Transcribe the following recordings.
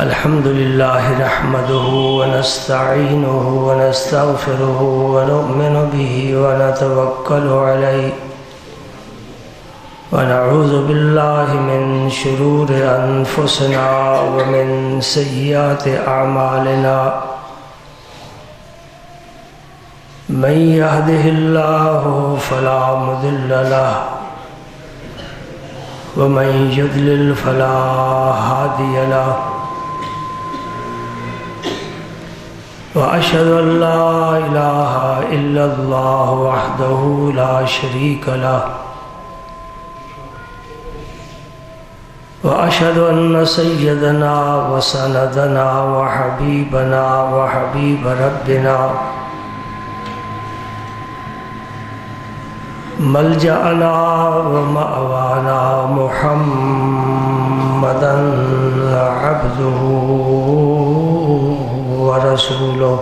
الحمد لله نحمده ونستعينه ونستغفره ونؤمن به ونتوكل عليه ونعوذ بالله من شرور أنفسنا ومن سيئات أعمالنا من يهده الله فلا مضل له ومن يضلل فلا هادي له وأشهد أن لا إله إلا الله وحده لا شريك له وأشهد أن سيدنا وسندنا وحبيبنا وحبيب ربنا ملجأنا ومأوانا محمدا عبده ورسوله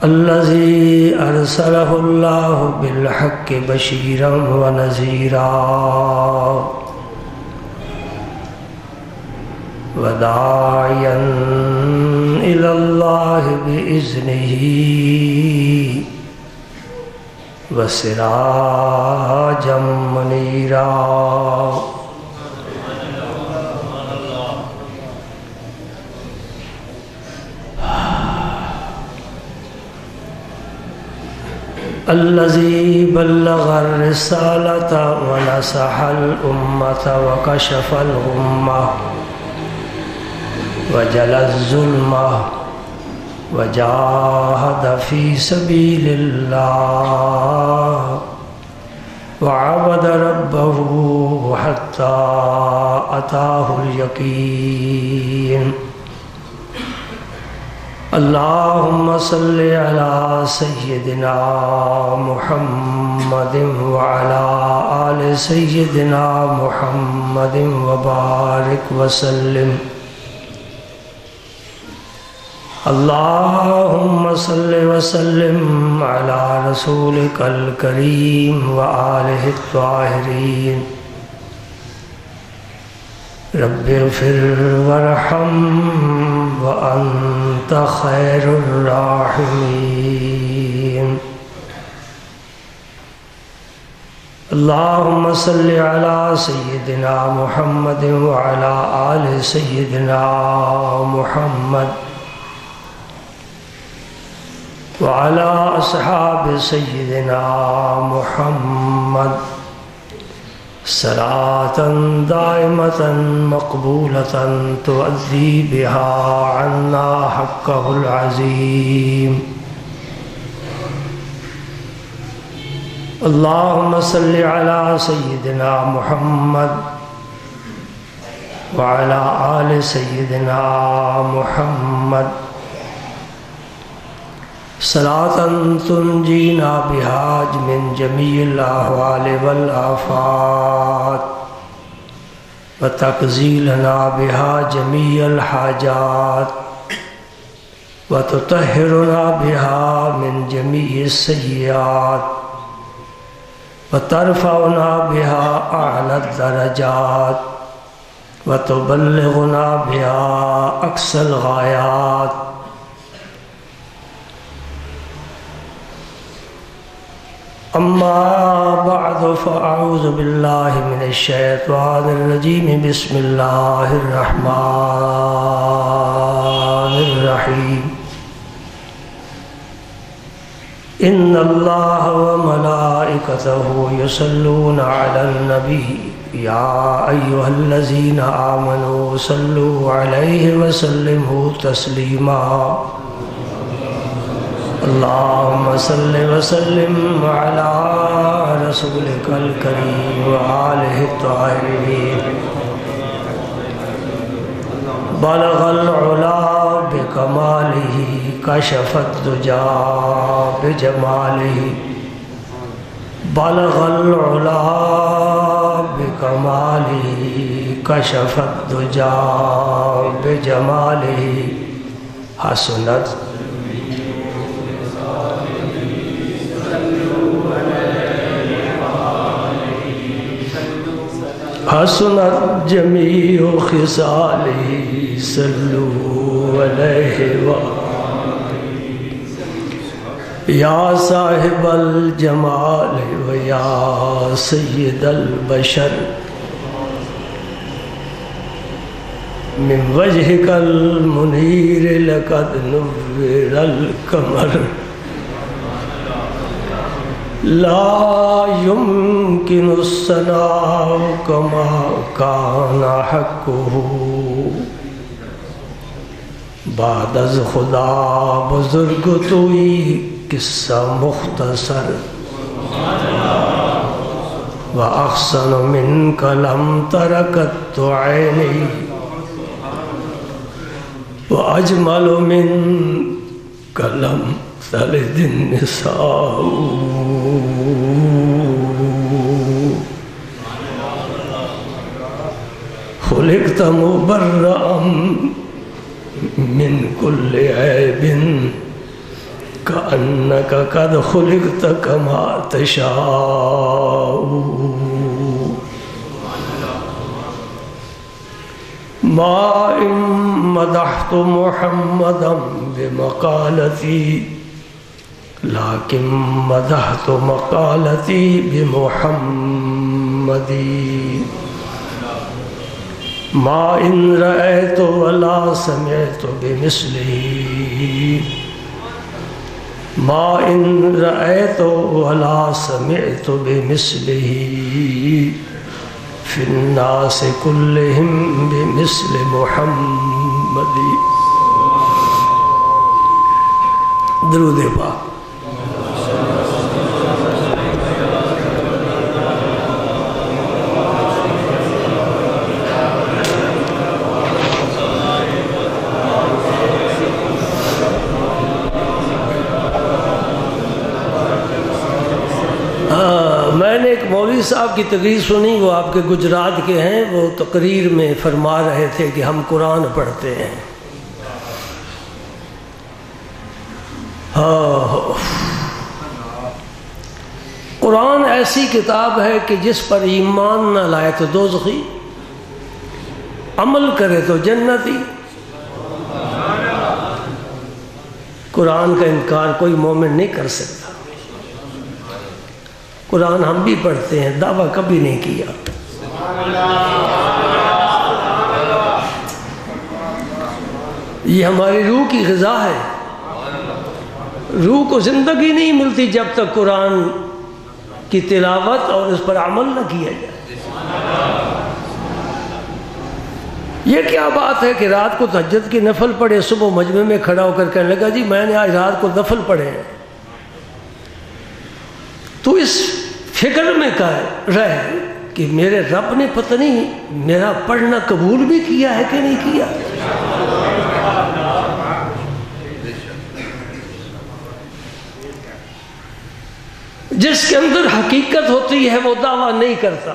الذي أرسله الله بالحق بشيرا ونذيرا وداعيا إلى الله بإذنه وسراجا منيرا الذي بلغ الرسالة ونصح الأمة وكشف الغمة وجلى الظلمة وجاهد في سبيل الله وعبد ربه حتى أتاه اليقين اللهم صل على سيدنا محمد وعلى آل سيدنا محمد وبارك وسلم اللهم صل وسلم على رسولك الكريم وآله الطاهرين رب اغفر وارحم وأنت خير الراحمين اللهم صل على سيدنا محمد وعلى آل سيدنا محمد وعلى أصحاب سيدنا محمد صلاة دائمة مقبولة تؤدي بها عنا حقه العظيم اللهم صل على سيدنا محمد وعلى آل سيدنا محمد صلاة تنجينا بها من جميع الأهوال والآفات وتقضي لنا بها جميع الحاجات وتطهرنا بها من جميع السيئات وترفعنا بها أعلى الدرجات وتبلغنا بها أقصى الغايات أما بعد فأعوذ بالله من الشيطان الرجيم بسم الله الرحمن الرحيم إن الله وملائكته يصلون على النبي يا أيها الذين آمنوا صلوا عليه وسلموا تسليما اللهم صل وسلم على رسولك الكريم وآله الطاهرين بلغ العلا بكماله كشف الدجى بجماله بلغ العلا بكماله كشف الدجى بجماله حسنت حسنت جمیع خصالہ صلو علیہ یا صاحب الجمال و یا سید البشر من وجهك المنیر لقد نور القمر لا يمكن الثناء كما كان حقه بعد از خدا بزرگ توئی قصہ مختصر وأحسن منك لم تركت عيني وأجمل منك لم تلد النساء خلقت مبرأ من كل عيب كأنك قد خلقت كما تشاء ما إن مدحت محمدا بمقالتي لكن مدحت مقالتي بمحمد ما إن رأيت ولا سمعت بمثله ما إن رأيت ولا سمعت بمثله في الناس كلهم بمثل محمد درود پاک میں نے ایک مولوی صاحب کی تقریر سنی، وہ آپ کے گجرات کے ہیں، وہ تقریر میں فرما رہے تھے کہ ہم قرآن پڑھتے ہیں۔ قرآن ایسی کتاب ہے کہ جس پر ایمان نہ لائے تو دوزخی، عمل کرے تو جنتی۔ قرآن کا انکار کوئی مومن نہیں کر سکتا۔ قرآن ہم بھی پڑھتے ہیں، دعویٰ کبھی نہیں کیا۔ یہ ہماری روح کی غذا ہے۔ روح کو زندگی نہیں ملتی جب تک قرآن کی تلاوت اور اس پر عمل نہ کیا جائے۔ یہ کیا بات ہے کہ رات کو تہجد کی نفل پڑھے، صبح مجمع میں کھڑا ہو کر کہنے لگا جی میں نے آج رات کو نفل پڑھے ہیں۔ تو اس فکر میں رہ کہ میرے رب نے پتہ نہیں میرا پڑھنا قبول بھی کیا ہے کہ نہیں کیا۔ جس کے اندر حقیقت ہوتی ہے وہ دعویٰ نہیں کرتا،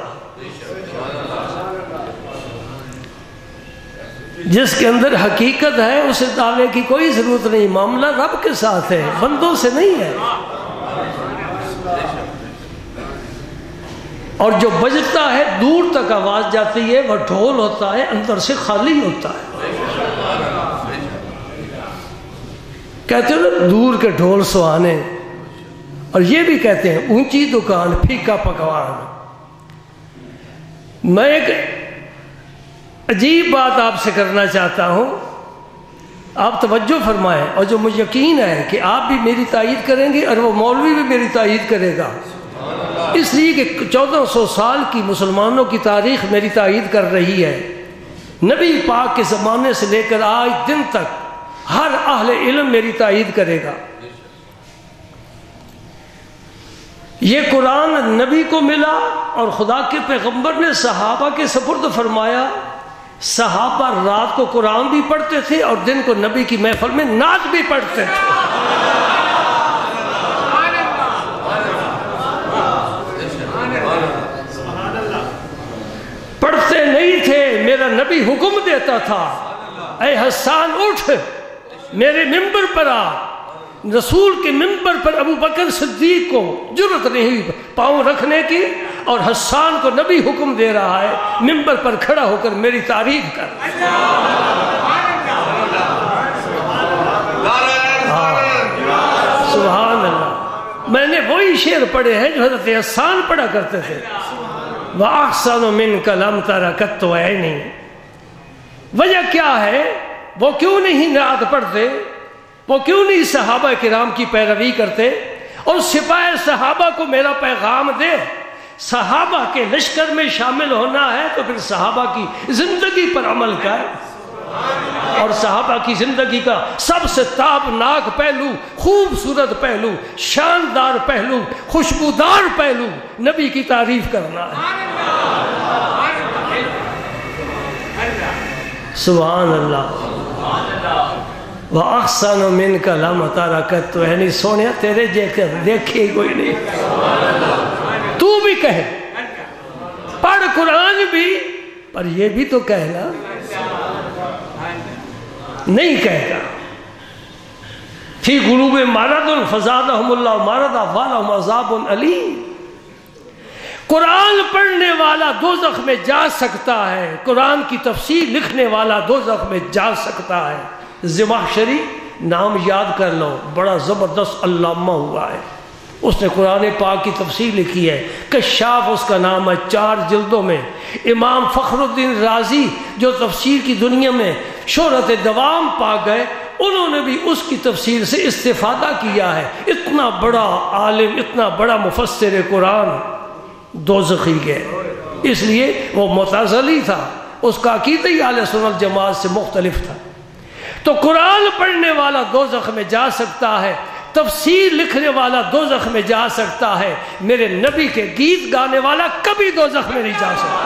جس کے اندر حقیقت ہے اسے دعوے کی کوئی ضرورت نہیں۔ معاملہ رب کے ساتھ ہے، بندوں سے نہیں ہے۔ اور جو بجتا ہے دور تک آواز جاتی ہے، وہ ڈھول ہوتا ہے، اندر سے خالی ہوتا ہے۔ کہتے ہیں نا دور کے ڈھول سہانے، اور یہ بھی کہتے ہیں اونچی دکان پھیکا پکوان۔ میں ایک عجیب بات آپ سے کرنا چاہتا ہوں، آپ توجہ فرمائیں، اور جو مجھے یقین ہے کہ آپ بھی میری تائید کریں گے اور وہ مولوی بھی میری تائید کرے گا، اس لیے کہ 1400 سال کی مسلمانوں کی تاریخ میری تائید کر رہی ہے۔ نبی پاک کے زمانے سے لے کر آج دن تک ہر اہل علم میری تائید کرے گا۔ یہ قرآن نبی کو ملا اور خدا کے پیغمبر نے صحابہ کے سپرد فرمایا۔ صحابہ رات کو قرآن بھی پڑھتے تھے اور دن کو نبی کی محفل میں نعت بھی پڑھتے تھے۔ پڑھتے نہیں تھے، میرا نبی حکم دیتا تھا اے حسان اٹھ میرے ممبر پر آ۔ رسول کے ممبر پر ابو بکر صدیق کو جرت نہیں پاؤں رکھنے کی، اور حسان کو نبی حکم دے رہا ہے منبر پر کھڑا ہو کر میری تعریف کر. سبحان اللہ. میں نے وہی شعر پڑھے ہیں جو حضرت حسان پڑھا کرتے تھے. وَأَحْسَنُ مِنْكَ لَمْ تَرَ قَطُّ عَيْنِي. وجہ کیا ہے؟ وہ کیوں نہیں نعت پڑھتے؟ وہ کیوں نہیں صحابہ کرام کی پیروی کرتے؟ اور سپاہ صحابہ کو میرا پیغام دے. صحابہ کے لشکر میں شامل ہونا ہے تو پھر صحابہ کی زندگی پر عمل کر. اور صحابہ کی زندگی کا سب سے تابناک پہلو، خوبصورت پہلو، شاندار پہلو، خوشبودار پہلو نبی کی تعریف کرنا ہے. سبحان اللہ. وَأَحْسَنُ مِنْكَ لَمْ تَرَ قَطُّ عَيْنِي. سونیا تیرے دیکھے کوئی نہیں. تو بھی کہے، پڑھ قرآن بھی، پر یہ بھی تو کہنا. نہیں کہتا. فی قلوب مرض فزادہم اللہ مرضا ولہم عذاب علیم. قرآن پڑھنے والا دوزخ میں جا سکتا ہے، قرآن کی تفسیر لکھنے والا دوزخ میں جا سکتا ہے. زمخشری نام یاد کر لو، بڑا زبردست علامہ ہوا ہے. اس نے قرآن پاک کی تفسیر لکھی ہے. کشاف اس کا نام ہے، 4 جلدوں میں. امام فخر الدین رازی جو تفسیر کی دنیا میں شہرت دوام پا گئے، انہوں نے بھی اس کی تفسیر سے استفادہ کیا ہے. اتنا بڑا عالم، اتنا بڑا مفسر قرآن دوزخی گئے. اس لیے وہ معتزلی تھا، اس کا عقیدہ ہی اہل سنت جماعت سے مختلف تھا. تو قرآن پڑھنے والا دوزخ میں جا سکتا ہے، تفسیر لکھنے والا دوزخ میں جا سکتا ہے. میرے نبی کے گیت گانے والا کبھی دوزخ میں نہیں جا سکتا.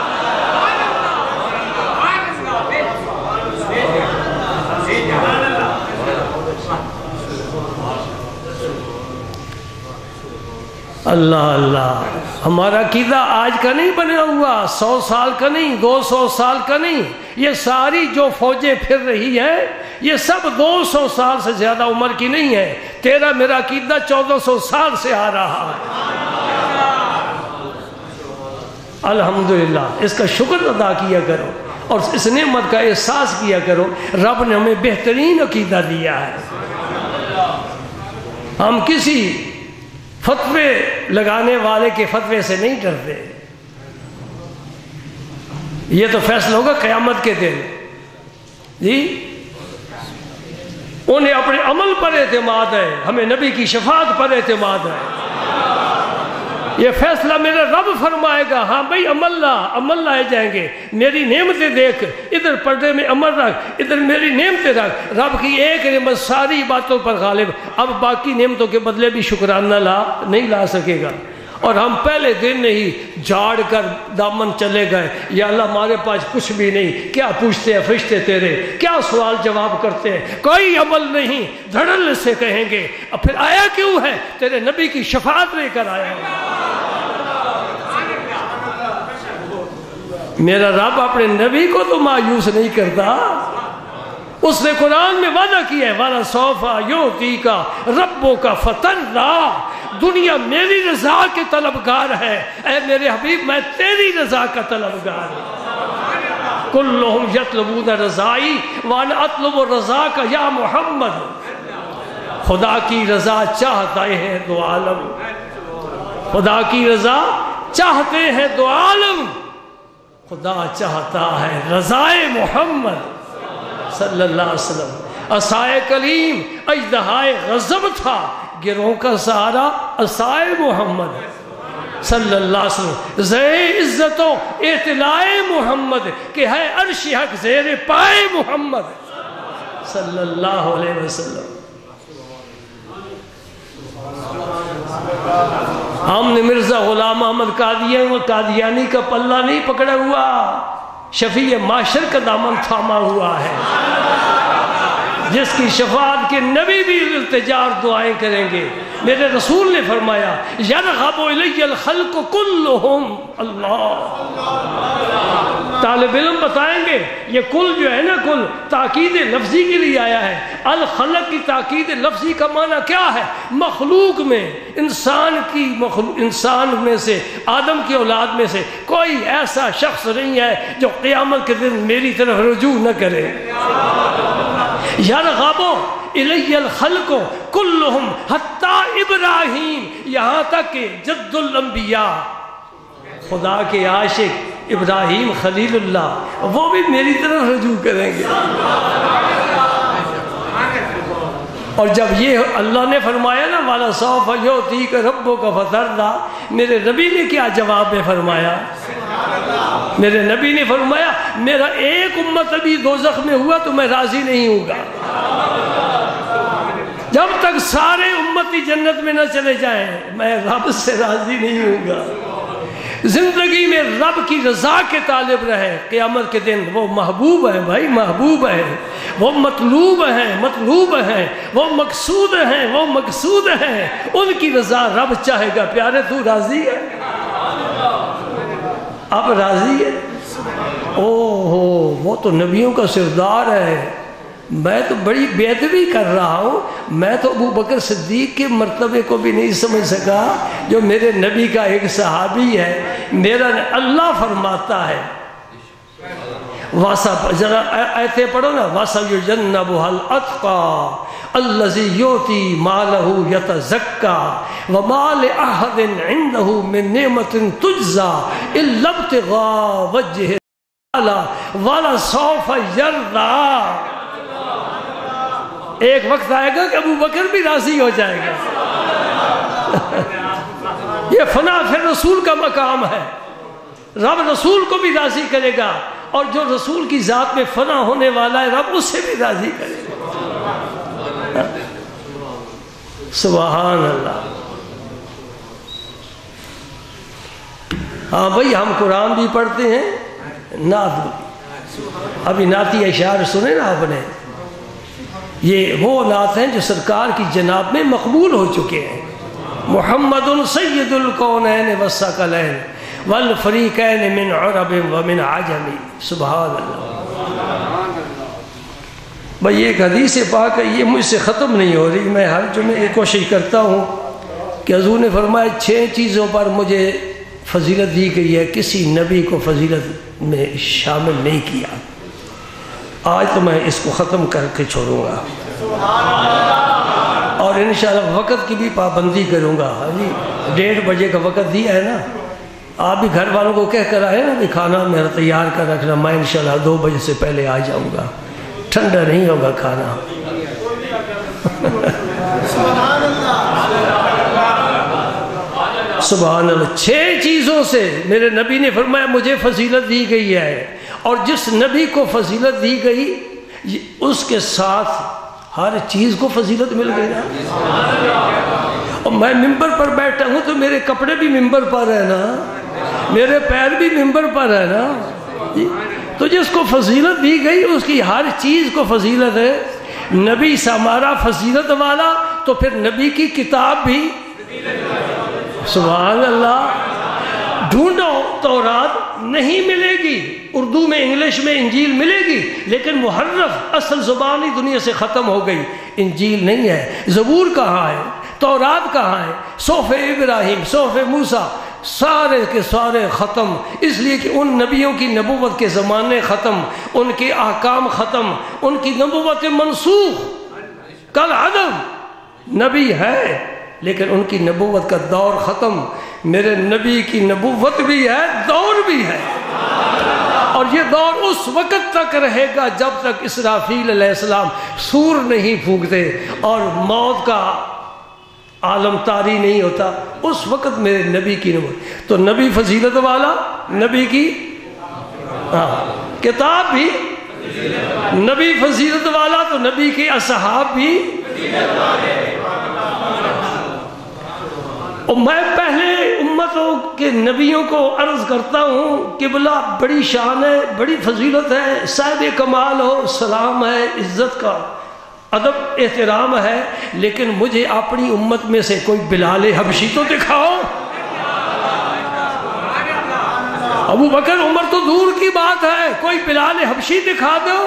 اللہ اللہ. ہمارا عقیدہ آج کا نہیں بنا ہوا، 100 سال کا نہیں، 200 سال کا نہیں. یہ ساری جو فوجیں پھر رہی ہیں یہ سب 200 سال سے زیادہ عمر کی نہیں ہے. تیرا میرا عقیدہ 1400 سال سے آ رہا ہے. الحمدللہ. اس کا شکر ادا کیا کرو اور اس نعمت کا احساس کیا کرو. رب نے ہمیں بہترین عقیدہ دیا ہے. ہم کسی فتوے لگانے والے کے فتوے سے نہیں ڈرتے. یہ تو فیصلہ ہوگا قیامت کے دن. جی انہیں اپنے عمل پر اعتماد ہے، ہمیں نبی کی شفاعت پر اعتماد ہے. یہ فیصلہ میرا رب فرمائے گا. ہاں بھائی عمل لائے جائیں گے. میری نعمتیں دیکھ، ادھر پردے میں عمل رکھ، ادھر میری نعمتیں رکھ. رب کی ایک نعمت ساری باتوں پر غالب. اب باقی نعمتوں کے بدلے بھی شکرانہ نہیں لا سکے گا. اور ہم پہلے دن نہیں جھاڑ کر دامن چلے گئے. یا اللہ ہمارے پاس کچھ بھی نہیں. کیا پوچھتے ہیں فرشتے تیرے، کیا سوال جواب کرتے ہیں؟ کوئی عمل نہیں. دھڑل سے کہیں گے اب پھر آیا کیوں ہے؟ تیرے نبی کی شفاعت لے کر آیا ہے. میرا رب اپنے نبی کو تو مایوس نہیں کرتا. اس نے قرآن میں وعدہ کیا ہے وَلَسَوْفَ يُعْطِيكَ رَبُّكَ فَتَرْضَىٰ. دنیا میری رضا کے طلبگار ہے. اے میرے حبیب میں تیری رضا کا طلبگار ہوں. كُلُّهُمْ يَطْلُبُونَ رَضَائِي وَأَنَا أَطْلُبُ رَضَاكَ يَا محمد. خدا کی رضا چاہتا ہے دو عالم. خدا کی رضا چاہتے ہیں دو عالم. خدا چاہتا ہے رضائے محمد صلی اللہ علیہ وسلم. عصائے کلیم اژدہائے غضب تھا، گروہ کا سہارا عصائے محمد صلی اللہ علیہ وسلم. زیر عزت و اطلاع محمد کہ ہے عرش حق زیر پائے محمد صلی اللہ علیہ وسلم. ہم نے مرزا غلام احمد قادیانی کا پلہ نہیں پکڑا ہوا، شفیع معاشر کا دامن تھاما ہوا ہے، جس کی شفاعت کے نبی بھی التجا اور دعائیں کریں گے. میرے رسول نے فرمایا یرغب الی الخلق کلہم اللہ. طالب علم بتائیں گے یہ کل جو ہے نا کل تاکید لفظی کے لیے آیا ہے. الخلق کی تاکید لفظی کا معنی کیا ہے؟ مخلوق میں انسان میں سے آدم کی اولاد میں سے کوئی ایسا شخص نہیں ہے جو قیامت کے دن میری طرف رجوع نہ کرے. یرغبو الی الخلق کلہم حتی ابراہیم، یہاں تک کہ جد الانبیاء خدا کے عاشق ابراہیم خلیل اللہ وہ بھی میری طرف رجوع کریں گے. اور جب یہ اللہ نے فرمایا نا وَلَسَوْفَ يُعْطِيكَ رَبُّكَ فَتَرْضَىٰ، میرے نبی نے کیا جواب میں فرمایا؟ میرے نبی نے فرمایا میرا ایک امت ابھی دوزخ میں ہوا تو میں راضی نہیں ہوں گا. جب تک سارے امتی جنت میں نہ چلے جائیں میں رب سے راضی نہیں ہوں گا. زندگی میں رب کی رضا کے طالب رہے، قیامت کے دن وہ محبوب ہیں بھائی، محبوب ہیں، وہ مطلوب ہیں، وہ مقصود ہیں، وہ مقصود ہیں. ان کی رضا رب چاہے گا. پیارے تو راضی ہے؟ آپ راضی ہے؟ وہ تو نبیوں کا سردار ہے. میں تو بڑی بے ادبی کر رہا ہوں. میں تو ابو بکر صدیق کے مرتبے کو بھی نہیں سمجھ سکا جو میرے نبی کا ایک صحابی ہے. میرا اللہ فرماتا ہے ذرا آیتیں پڑھو نا، وَسَيُجَنَّبُهَا الْأَتْقَى الَّذِي يُؤْتِي مَالَهُ يَتَزَكَّى وَمَا لِأَحَدٍ عِندَهُ مِن نِّعْمَةٍ تُجْزَىٰ إِلَّا ابْتِغَاءَ وَجْهِ اللَّهِ وَلَسَوْفَ يَرْضَىٰ. ایک وقت آئے گا کہ ابو بکر بھی راضی ہو جائے گا. یہ فنا پھر رسول کا مقام ہے. رب رسول کو بھی راضی کرے گا، اور جو رسول کی ذات میں فنا ہونے والا ہے رب اس سے بھی راضی کرے گا. سبحان اللہ. ہاں بھائی ہم قرآن بھی پڑھتے ہیں، نعت بھی. ابھی نعتی اشعار سنے نا آپ نے، یہ وہ نعت ہیں جو سرکار کی جناب میں مقبول ہو چکے ہیں. محمد سید الکونین والثقلین والفریقین من عرب ومن عجم. سبحان اللہ. بھئی ایک حدیث پاک ہے، یہ مجھ سے ختم نہیں ہو رہی. میں ہر جمعے یہ کوشش کرتا ہوں کہ حضور نے فرمایا 6 چیزوں پر مجھے فضیلت دی گئی ہے، کسی نبی کو فضیلت میں شامل نہیں کیا. آج تو میں اس کو ختم کر کے چھوڑوں گا، اور انشاءاللہ وقت کی بھی پابندی کروں گا. ہاں جی 1:30 بجے کا وقت دیا ہے نا، آپ بھی گھر والوں کو کہہ کر آئے نا کہ کھانا میرا تیار کر رکھنا. میں انشاءاللہ 2 بجے سے پہلے آ جاؤں گا، ٹھنڈا نہیں ہوگا کھانا. سبحان اللہ. 6 چیزوں سے میرے نبی نے فرمایا مجھے فضیلت دی گئی ہے، اور جس نبی کو فضیلت دی گئی اس کے ساتھ ہر چیز کو فضیلت مل گئی نا. اور میں ممبر پر بیٹھا ہوں تو میرے کپڑے بھی ممبر پر ہے نا، میرے پیر بھی ممبر پر ہے نا. تو جس کو فضیلت دی گئی اس کی ہر چیز کو فضیلت ہے. نبی سے ہمارا فضیلت والا تو پھر نبی کی کتاب بھی. سبحان اللہ. ڈھونڈو تورات نہیں ملے گی، اردو میں انگلش میں انجیل ملے گی، لیکن محرف اصل زبان ہی دنیا سے ختم ہو گئی. انجیل نہیں ہے. زبور کہاں ہے؟ تورات کہاں ہے؟ صحف ابراہیم، صحف موسیٰ، سارے کے سارے ختم. اس لیے کہ ان نبیوں کی نبوت کے زمانے ختم، ان کے احکام ختم، ان کی نبوت منسوخ. کل عدم نبی ہے لیکن ان کی نبوت کا دور ختم. میرے نبی کی نبوت بھی ہے، دور بھی ہے، اور یہ دور اس وقت تک رہے گا جب تک اسرافیل علیہ السلام سور نہیں پھونکتے اور موت کا عالم طاری نہیں ہوتا. اس وقت میرے نبی کی نبوت. تو نبی فضیلت والا، نبی کی کتاب بھی نبی فضیلت والا، تو نبی کے اصحاب بھی. اور میں پہلے امتوں کے نبیوں کو عرض کرتا ہوں قبلہ بڑی شان ہے، بڑی فضیلت ہے، صاحب کمال ہو، سلام ہے، عزت کا ادب احترام ہے، لیکن مجھے اپنی امت میں سے کوئی بلال حبشی تو دکھاؤ. ابو بکر عمر تو دور کی بات ہے، کوئی بلال حبشی دکھا دو،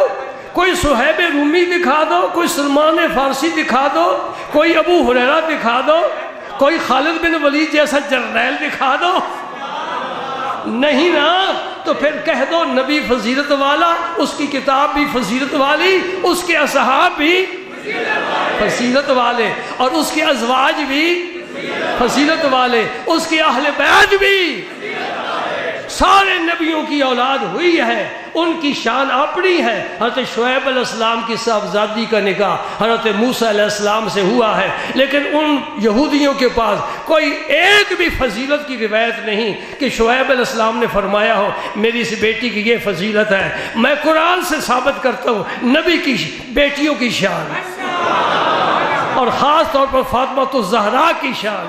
کوئی صہیب رومی دکھا دو، کوئی سلمان فارسی دکھا دو، کوئی ابو ہریرہ دکھا دو، کوئی خالد بن ولید جیسا جرنیل دکھا دو، نہیں نا، تو پھر کہہ دو نبی فضیلت والا، اس کی کتاب بھی فضیلت والی، اس کے اصحاب بھی فضیلت والے، اور اس کے ازواج بھی فضیلت والے، اس کے اہل بیت بھی، سارے نبیوں کی اولاد ہوئی ہے، ان کی شان اپنی ہے۔ حضرت شعیب علیہ السلام کی صاحبزادی کا نکاح حضرت موسیٰ علیہ السلام سے ہوا ہے، لیکن ان یہودیوں کے پاس کوئی ایک بھی فضیلت کی روایت نہیں کہ شعیب علیہ السلام نے فرمایا ہو میری اس بیٹی کی یہ فضیلت ہے۔ میں قرآن سے ثابت کرتا ہوں نبی کی بیٹیوں کی شان، اور خاص طور پر فاطمہ الزہرا کی شان،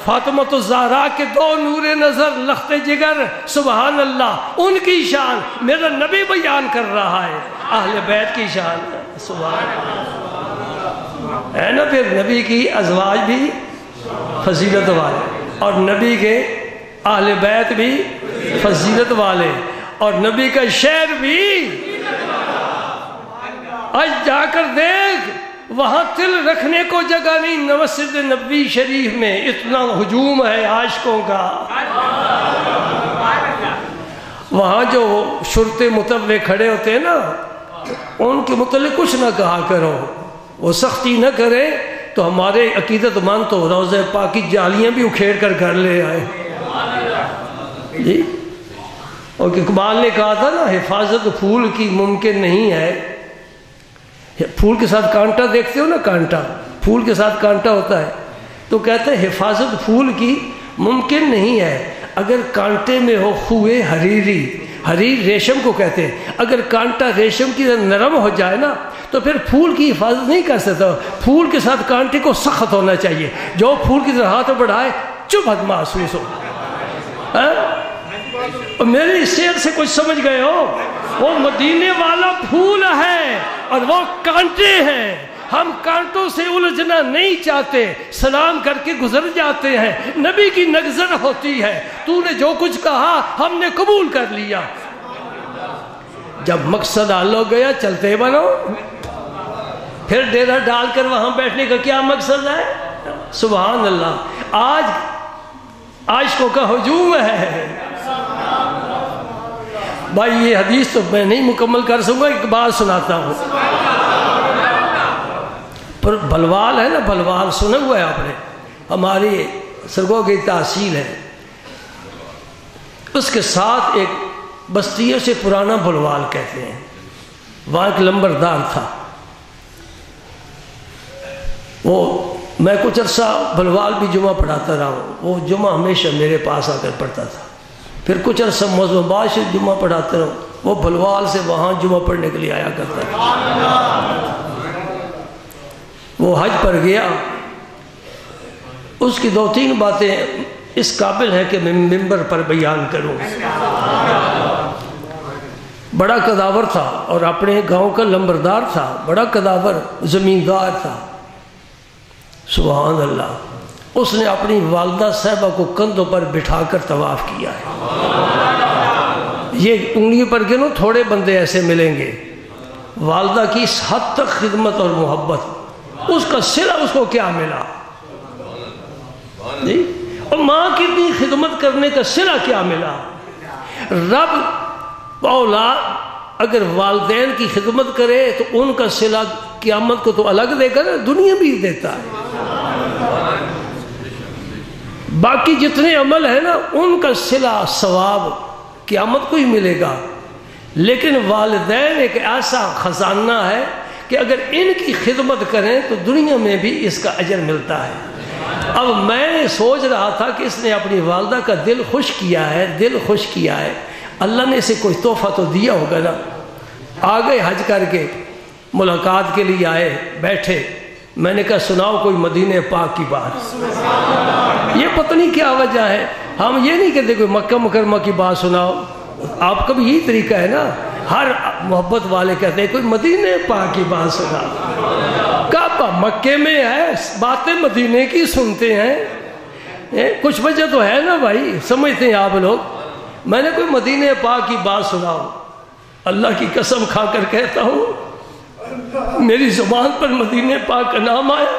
فاطمہ الزہرا کے دو نور نظر لخت جگر، سبحان اللہ، ان کی شان میرا نبی بیان کر رہا ہے، اہل بیت کی شان، سبحان اللہ ہے نا۔ پھر نبی کی ازواج بھی فضیلت والے، اور نبی کے اہل بیت بھی فضیلت والے، اور نبی کا شعر بھی، آج جا کر دیکھ وہاں تل رکھنے کو جگہ نہیں، مسجد نبوی شریف میں اتنا ہجوم ہے عاشقوں کا، وہاں جو شرطے متوع کھڑے ہوتے ہیں نا، ان کے متعلق کچھ نہ کہا کرو، وہ سختی نہ کرے تو ہمارے عقیدت مند تو روضہ پاک کی جالیاں بھی اکھیڑ کر گھر لے آئے جی۔ اور اقبال نے کہا تھا نا، حفاظت پھول کی ممکن نہیں ہے، پھول کے ساتھ کانٹا دیکھتے ہو نا، کانٹا، پھول کے ساتھ کانٹا ہوتا ہے، تو کہتے ہیں حفاظت پھول کی ممکن نہیں ہے اگر کانٹے میں ہو خوئے حریری، حریر ریشم کو کہتے ہیں، اگر کانٹا ریشم کی نرم ہو جائے نا تو پھر پھول کی حفاظت نہیں کر سکتا، پھول کے ساتھ کانٹے کو سخت ہونا چاہیے، جو پھول کی طرح ہاتھ بڑھائے چبھت محسوس ہو۔ اور میرے اس شعر سے کچھ سمجھ گئے ہو، وہ مدینے والا پھول ہے اور وہ کانٹے ہیں، ہم کانٹوں سے الجھنا نہیں چاہتے، سلام کر کے گزر جاتے ہیں، نبی کی نظر ہوتی ہے، تو نے جو کچھ کہا ہم نے قبول کر لیا۔ جب مقصد حل ہو گیا چلتے بنو، پھر ڈیرا ڈال کر وہاں بیٹھنے کا کیا مقصد ہے؟ سبحان اللہ۔ آج عاشقوں کا ہجوم ہے بھائی، یہ حدیث تو میں نہیں مکمل کر سکوں گا، ایک بات سناتا ہوں۔ پر بھلوال ہے نا، بھلوال سنا ہوا ہے آپ نے، ہماری سرگو کی تحصیل ہے، اس کے ساتھ ایک بستیوں سے پرانا بھلوال کہتے ہیں، وہاں ایک لمبردار تھا، وہ میں کچھ عرصہ بھلوال بھی جمعہ پڑھاتا رہا ہوں، وہ جمعہ ہمیشہ میرے پاس آ کر پڑھتا تھا، پھر کچھ عرصہ موضوع باز سے جمعہ پڑھاتا رہا، وہ بھلوال سے وہاں جمعہ پڑھنے کے لیے آیا کرتا تھا۔ وہ حج پر گیا، اس کی 2-3 باتیں اس قابل ہیں کہ میں ممبر پر بیان کروں۔ بڑا قداور تھا اور اپنے گاؤں کا لمبردار تھا، بڑا قداور زمیندار تھا، سبحان اللہ۔ اس نے اپنی والدہ صاحبہ کو کندھوں پر بٹھا کر طواف کیا ہے، یہ انگلیوں پر گنو تھوڑے بندے ایسے ملیں گے، والدہ کی اس حد تک خدمت اور محبت، اس کا صلہ اس کو کیا ملا جی؟ اور ماں کی اتنی خدمت کرنے کا صلہ کیا ملا؟ رب اولاد اگر والدین کی خدمت کرے تو ان کا صلہ قیامت کو تو الگ دے گا نا، دنیا بھی دیتا ہے، باقی جتنے عمل ہیں نا ان کا صلہ ثواب قیامت کو ہی ملے گا، لیکن والدین ایک ایسا خزانہ ہے کہ اگر ان کی خدمت کریں تو دنیا میں بھی اس کا اجر ملتا ہے۔ اب میں سوچ رہا تھا کہ اس نے اپنی والدہ کا دل خوش کیا ہے، دل خوش کیا ہے، اللہ نے اسے کوئی تحفہ تو دیا ہوگا نا۔ آ گئے حج کر کے، ملاقات کے لیے آئے، بیٹھے، میں نے کہا سناؤ کوئی مدینہ پاک کی بات، یہ پتہ نہیں کیا وجہ ہے، ہم یہ نہیں کہتے کوئی مکہ مکرمہ کی بات سناؤ، آپ کا بھی یہی طریقہ ہے نا، ہر محبت والے کہتے ہیں کوئی مدینہ پاک کی بات سنا، کعبہ مکے میں ہے، باتیں مدینے کی سنتے ہیں، کچھ وجہ تو ہے نا بھائی، سمجھتے ہیں آپ لوگ، میں نے کوئی مدینہ پاک کی بات سناؤ، اللہ کی قسم کھا کر کہتا ہوں میری زبان پر مدینہ پاک کا نام آیا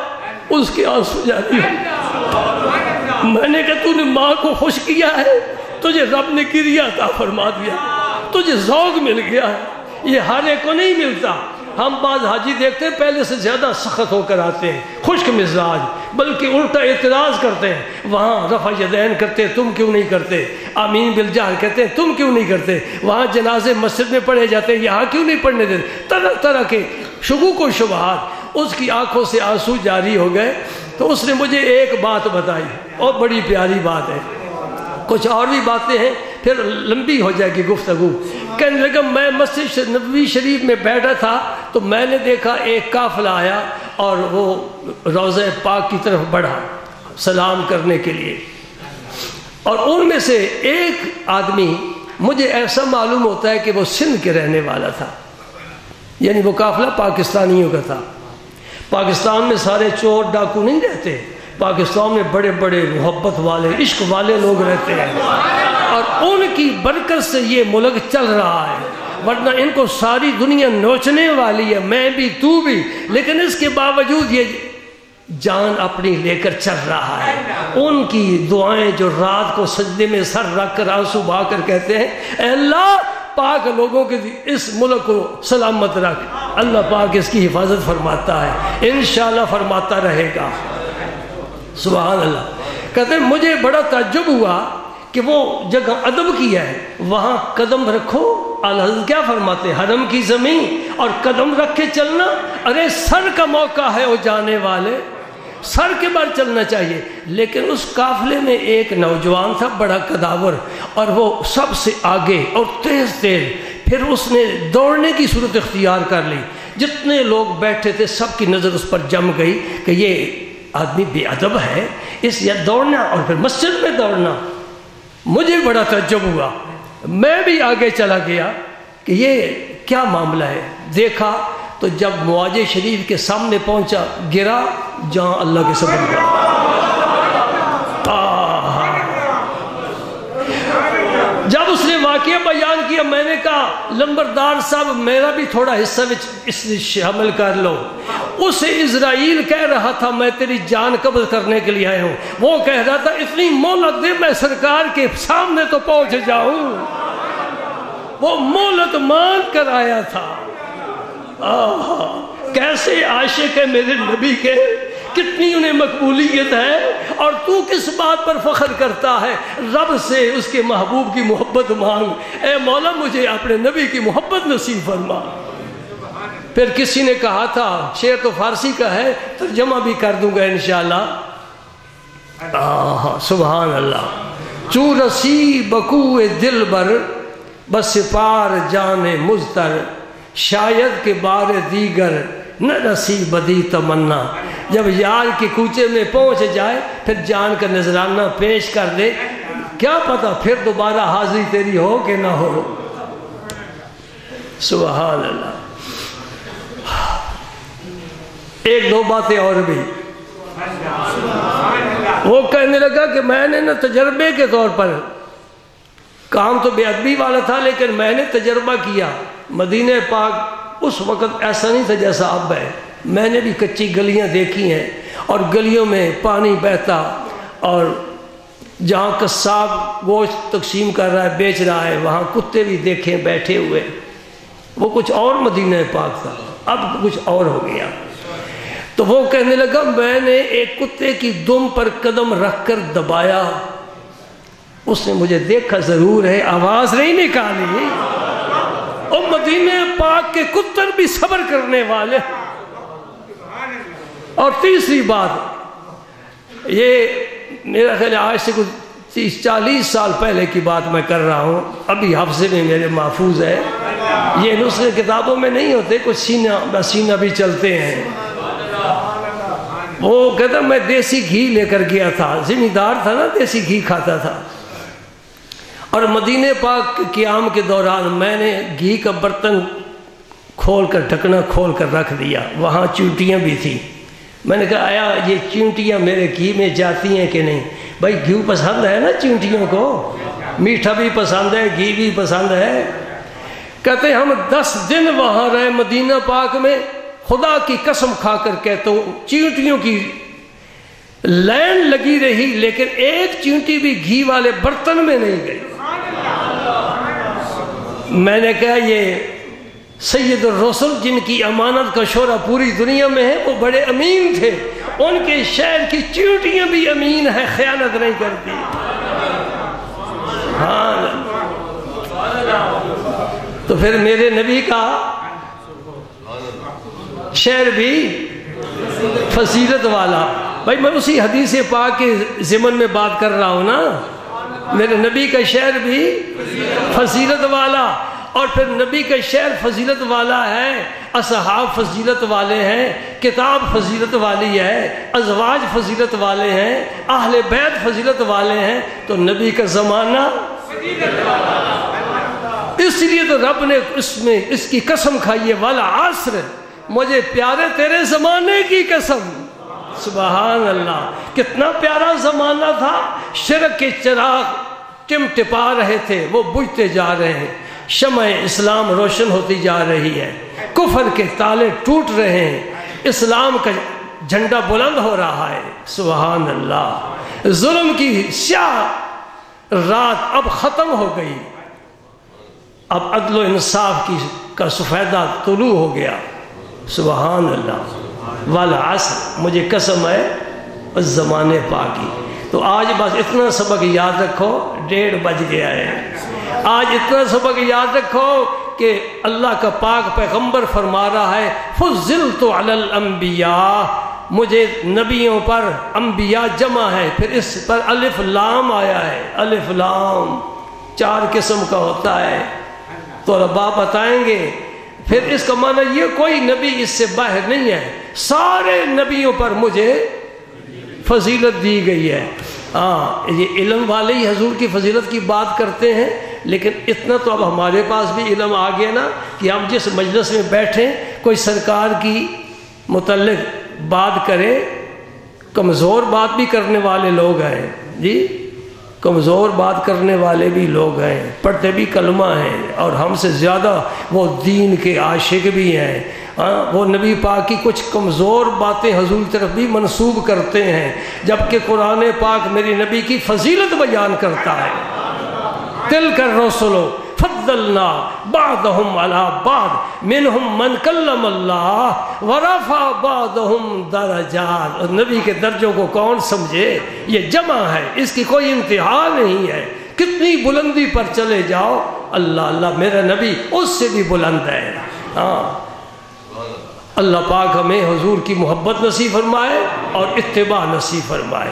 اس کے آنسو جاری ہو۔ میں نے کہا تو نے ماں کو خوش کیا ہے، تجھے رب نے کریا عطا فرما دیا، تجھے ذوق مل گیا ہے، یہ ہر ایک کو نہیں ملتا۔ ہم بعض حاجی دیکھتے ہیں پہلے سے زیادہ سخت ہو کر آتے ہیں، خشک مزاج، بلکہ الٹا اعتراض کرتے ہیں، وہاں رفع یدین کرتے تم کیوں نہیں کرتے، آمین بالجہر کہتے ہیں تم کیوں نہیں کرتے، وہاں جنازے مسجد میں پڑھے جاتے ہیں یہاں کیوں نہیں پڑھنے دیتے، طرح طرح کے شکوک و شبہات۔ اس کی آنکھوں سے آنسو جاری ہو گئے تو اس نے مجھے ایک بات بتائی اور بڑی پیاری بات ہے، کچھ اور بھی باتیں ہیں پھر لمبی ہو جائے گی گفتگو۔ کہنے لگا میں مسجد نبوی شریف میں بیٹھا تھا تو میں نے دیکھا ایک قافلہ آیا اور وہ روضہ پاک کی طرف بڑھا سلام کرنے کے لیے، اور ان میں سے ایک آدمی مجھے ایسا معلوم ہوتا ہے کہ وہ سندھ کے رہنے والا تھا، یعنی وہ قافلہ پاکستانیوں کا تھا۔ پاکستان میں سارے چور ڈاکو نہیں رہتے، پاکستان میں بڑے بڑے محبت والے عشق والے لوگ رہتے ہیں، اور ان کی برکت سے یہ ملک چل رہا ہے، ورنہ ان کو ساری دنیا نوچنے والی ہے، میں بھی تو بھی، لیکن اس کے باوجود یہ جان اپنی لے کر چل رہا ہے۔ ان کی دعائیں جو رات کو سجدے میں سر رکھ کر آنسو بہا کر کہتے ہیں اے اللہ پاک لوگوں کے اس ملک کو سلامت رکھ، اللہ پاک اس کی حفاظت فرماتا ہے، انشاءاللہ فرماتا رہے گا۔ سبحان اللہ۔ کہتے ہیں مجھے بڑا تعجب ہوا کہ وہ جگہ ادب کی ہے، وہاں قدم رکھو، اعلیٰ حضرت کیا فرماتے ہیں حرم کی زمین اور قدم رکھ کے چلنا، ارے سر کا موقع ہے وہ جانے والے، سر کے بار چلنا چاہیے۔ لیکن اس قافلے میں ایک نوجوان تھا بڑا قداور، اور وہ سب سے آگے اور تیز تیز، پھر اس نے دوڑنے کی صورت اختیار کر لی، جتنے لوگ بیٹھے تھے سب کی نظر اس پر جم گئی کہ یہ آدمی بے ادب ہے، اس یا دوڑنا اور پھر مسجد میں دوڑنا۔ مجھے بڑا تعجب ہوا، میں بھی آگے چلا گیا کہ یہ کیا معاملہ ہے۔ دیکھا تو جب مواجہ شریف کے سامنے پہنچا گرا جہاں اللہ کے سبب کا۔ جب اس نے واقعہ بیان کیا میں نے کہا لمبردار صاحب میرا بھی تھوڑا حصہ اس میں شامل کر لو۔ اسے اسرائیل کہہ رہا تھا میں تیری جان قبض کرنے کے لیے آیا ہوں، وہ کہہ رہا تھا اتنی مہلت دے میں سرکار کے سامنے تو پہنچ جاؤں، وہ مہلت مان کر آیا تھا۔ کیسے عاشق ہے میرے نبی کے، کتنی انہیں مقبولیت ہے، اور تو کس بات پر فخر کرتا ہے؟ رب سے اس کے محبوب کی محبت مانگ، اے مولا مجھے اپنے نبی کی محبت نصیب فرما۔ پھر کسی نے کہا تھا، شعر تو فارسی کا ہے ترجمہ بھی کر دوں گا انشاءاللہ۔ سبحان اللہ۔ چو رسی بکوئے دل بر بس پار جان مزتر، شاید کے بار دیگر نہ رسی بدی تمنا۔ جب یار کے کوچے میں پہنچ جائے پھر جان کا نذرانہ پیش کر دے، کیا پتا پھر دوبارہ حاضری تیری ہو کہ نہ ہو۔ سبحان اللہ۔ ایک دو باتیں اور بھی، وہ کہنے لگا کہ میں نے نا تجربے کے طور پر، کام تو بے ادبی والا تھا لیکن میں نے تجربہ کیا، مدینہ پاک اس وقت ایسا نہیں تھا جیسا اب ہے، میں نے بھی کچی گلیاں دیکھی ہیں اور گلیوں میں پانی بہتا، اور جہاں قصاب گوشت تقسیم کر رہا ہے بیچ رہا ہے وہاں کتے بھی دیکھے بیٹھے ہوئے، وہ کچھ اور مدینہ پاک تھا، اب کچھ اور ہو گیا۔ تو وہ کہنے لگا میں نے ایک کتے کی دم پر قدم رکھ کر دبایا، اس نے مجھے دیکھا ضرور ہے آواز نہیں نکالی، اور مدینہ پاک کے کتر بھی صبر کرنے والے۔ اور تیسری بات، یہ میرا خیال آج سے کچھ 30-40 سال پہلے کی بات میں کر رہا ہوں، ابھی حافظے میں میرے محفوظ ہے، یہ نسخے کتابوں میں نہیں ہوتے، کچھ سینہ بسینہ بھی چلتے ہیں۔ وہ کہتا میں دیسی گھی لے کر گیا تھا، ذمہ دار تھا نا، دیسی گھی کھاتا تھا، اور مدینہ پاک قیام کے دوران میں نے گھی کا برتن کھول کر ڈھکنا کھول کر رکھ دیا، وہاں چونٹیاں بھی تھیں، میں نے کہا آیا یہ چونٹیاں میرے گھی میں جاتی ہیں کہ نہیں؟ بھائی گھی پسند ہے نا چونٹیوں کو، میٹھا بھی پسند ہے، گھی بھی پسند ہے۔ کہتے ہم 10 دن وہاں رہے مدینہ پاک میں، خدا کی قسم کھا کر کہتا ہوں چیونٹیوں کی لائن لگی رہی، لیکن ایک چیونٹی بھی گھی والے برتن میں نہیں گئی۔ میں نے کہا یہ سید الرسل جن کی امانت کا شعرہ پوری دنیا میں ہے، وہ بڑے امین تھے، ان کے شہر کی چیونٹیاں بھی امین ہیں، خیانت نہیں کرتی۔ ہاں تو پھر میرے نبی کا شہر بھی فضیلت والا۔ بھائی میں اسی حدیث پاک کے ضمن میں بات کر رہا ہوں نا، میرے نبی کا شہر بھی فضیلت والا، اور پھر نبی کا شہر فضیلت والا ہے، اصحاب فضیلت والے ہیں، کتاب فضیلت والی ہے، ازواج فضیلت والے ہیں، اہل بیت فضیلت والے ہیں، تو نبی کا زمانہ فضیلت والا۔ اس لیے تو رب نے اس کی قسم کھائی ہے، والعصر، مجھے پیارے تیرے زمانے کی قسم۔ سبحان اللہ، کتنا پیارا زمانہ تھا، شرک کے چراغ ٹمٹپا رہے تھے، وہ بجھتے جا رہے ہیں، شمع اسلام روشن ہوتی جا رہی ہے، کفر کے تالے ٹوٹ رہے ہیں، اسلام کا جھنڈا بلند ہو رہا ہے۔ سبحان اللہ، ظلم کی سیاہ رات اب ختم ہو گئی، اب عدل و انصاف کا سفیدہ طلوع ہو گیا۔ سبحان اللہ، والعصر، مجھے قسم ہے اس زمانے پاکی۔ تو آج بس اتنا سبق یاد رکھو، 1:30 بج گیا ہے، آج اتنا سبق یاد رکھو کہ اللہ کا پاک پیغمبر فرما رہا ہے فضلت علی الانبیاء، مجھے نبیوں پر، انبیاء جمع ہے، پھر اس پر الف لام آیا ہے، الف لام 4 قسم کا ہوتا ہے، تو ربا بتائیں گے۔ پھر اس کا معنی یہ کوئی نبی اس سے باہر نہیں ہے، سارے نبیوں پر مجھے فضیلت دی گئی ہے۔ ہاں یہ علم والے ہی حضور کی فضیلت کی بات کرتے ہیں، لیکن اتنا تو اب ہمارے پاس بھی علم آ گیا نا کہ ہم جس مجلس میں بیٹھیں کوئی سرکار کی متعلق بات کرے، کمزور بات بھی کرنے والے لوگ ہیں جی، کمزور بات کرنے والے بھی لوگ ہیں، پڑھتے بھی کلمہ ہیں، اور ہم سے زیادہ وہ دین کے عاشق بھی ہیں۔ وہ نبی پاک کی کچھ کمزور باتیں حضور کی طرف بھی منسوب کرتے ہیں، جبکہ قرآن پاک میری نبی کی فضیلت بیان کرتا ہے۔ تلک الرسل فضلنا بعضهم على بعض منهم من کلم اللہ ورفع بعضهم درجات۔ اور نبی کے درجوں کو کون سمجھے، یہ جمع ہے، اس کی کوئی انتہا نہیں ہے، کتنی بلندی پر چلے جاؤ، اللہ اللہ میرا نبی اس سے بھی بلند ہے۔ ہاں اللہ پاک ہمیں حضور کی محبت نصیب فرمائے اور اتباع نصیب فرمائے۔